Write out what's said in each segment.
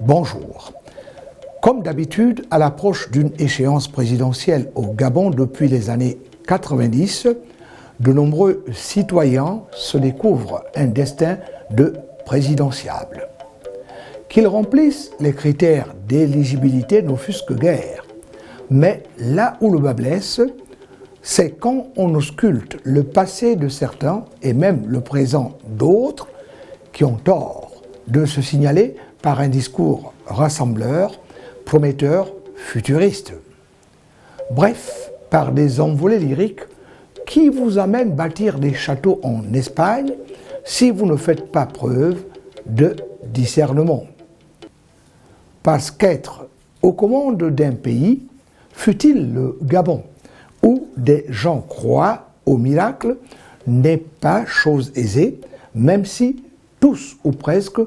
Bonjour. Comme d'habitude, à l'approche d'une échéance présidentielle au Gabon depuis les années 90, de nombreux citoyens se découvrent un destin de présidentiable. Qu'ils remplissent les critères d'éligibilité n'offusquent guère. Mais là où le bas blesse, c'est quand on ausculte le passé de certains et même le présent d'autres qui ont tort de se signaler par un discours rassembleur, prometteur, futuriste. Bref, par des envolées lyriques qui vous amènent bâtir des châteaux en Espagne si vous ne faites pas preuve de discernement. Parce qu'être aux commandes d'un pays, fût-il le Gabon, où des gens croient au miracle, n'est pas chose aisée, même si tous ou presque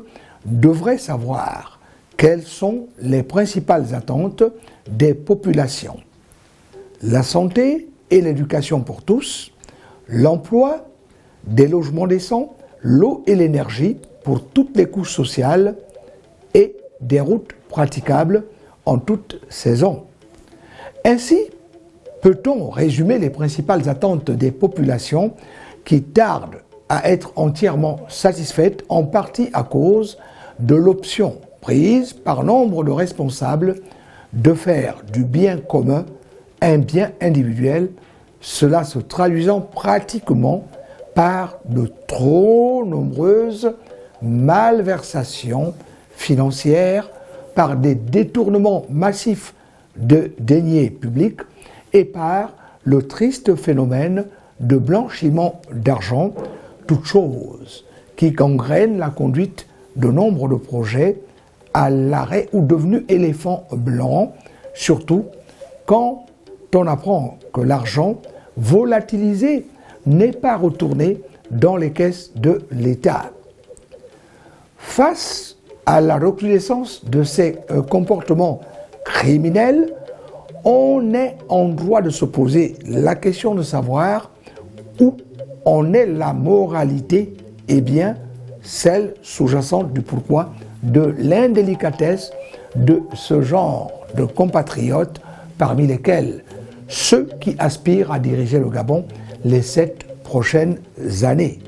devraient savoir quelles sont les principales attentes des populations. La santé et l'éducation pour tous, l'emploi, des logements décents, l'eau et l'énergie pour toutes les couches sociales et des routes praticables en toute saison. Ainsi, peut-on résumer les principales attentes des populations qui tardent à être entièrement satisfaites, en partie à cause de l'option prise par nombre de responsables de faire du bien commun un bien individuel, cela se traduisant pratiquement par de trop nombreuses malversations financières, par des détournements massifs de deniers publics et par le triste phénomène de blanchiment d'argent, toute chose qui gangrène la conduite de nombre de projets à l'arrêt ou devenus éléphants blancs, surtout quand on apprend que l'argent volatilisé n'est pas retourné dans les caisses de l'État. Face à la recrudescence de ces comportements criminels, on est en droit de se poser la question de savoir où en est la moralité et bien celle sous-jacente du pourquoi de l'indélicatesse de ce genre de compatriotes, parmi lesquels ceux qui aspirent à diriger le Gabon les 7 prochaines années.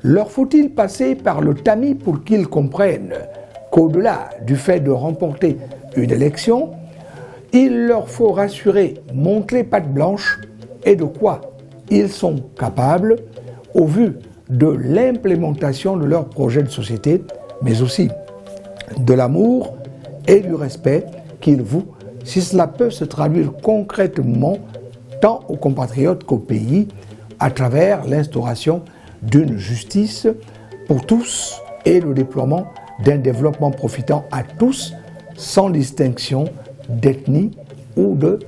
Leur faut-il passer par le tamis pour qu'ils comprennent qu'au-delà du fait de remporter une élection, il leur faut rassurer, montrer patte blanche et de quoi ils sont capables au vu de l'implémentation de leur projet de société, mais aussi de l'amour et du respect qu'ils vouent, si cela peut se traduire concrètement tant aux compatriotes qu'au pays, à travers l'instauration d'une justice pour tous et le déploiement d'un développement profitant à tous, sans distinction d'ethnie ou de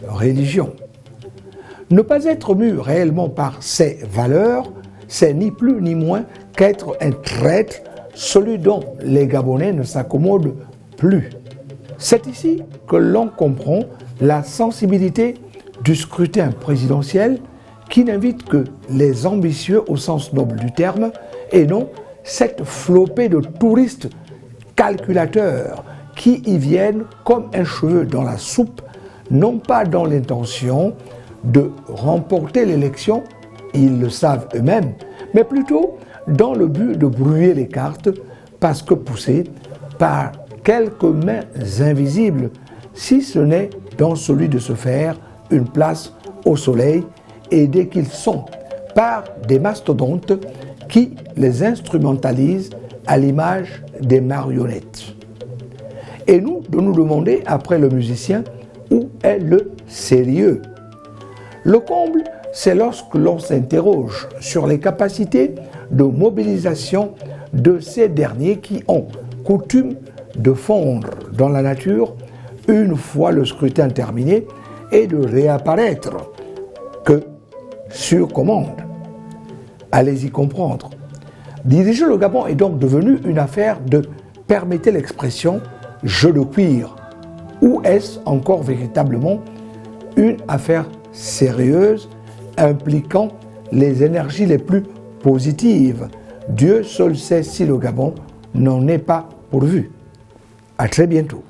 religion. Ne pas être mu réellement par ces valeurs, c'est ni plus ni moins qu'être un traître, celui dont les Gabonais ne s'accommodent plus. C'est ici que l'on comprend la sensibilité du scrutin présidentiel qui n'invite que les ambitieux au sens noble du terme et non cette flopée de touristes calculateurs qui y viennent comme un cheveu dans la soupe, non pas dans l'intention de remporter l'élection, ils le savent eux-mêmes, mais plutôt dans le but de brouiller les cartes parce que poussés par quelques mains invisibles, si ce n'est dans celui de se faire une place au soleil, aidés qu'ils sont par des mastodontes qui les instrumentalisent à l'image des marionnettes. Et nous, de nous demander, après le musicien, où est le sérieux? Le comble, c'est lorsque l'on s'interroge sur les capacités de mobilisation de ces derniers qui ont coutume de fondre dans la nature une fois le scrutin terminé et de réapparaître que sur commande. Allez-y comprendre. Diriger le Gabon est donc devenu une affaire de, permettez l'expression, jeu de cuir. Ou est-ce encore véritablement une affaire sérieuse impliquant les énergies les plus positives? Dieu seul sait si le Gabon n'en est pas pourvu. À très bientôt.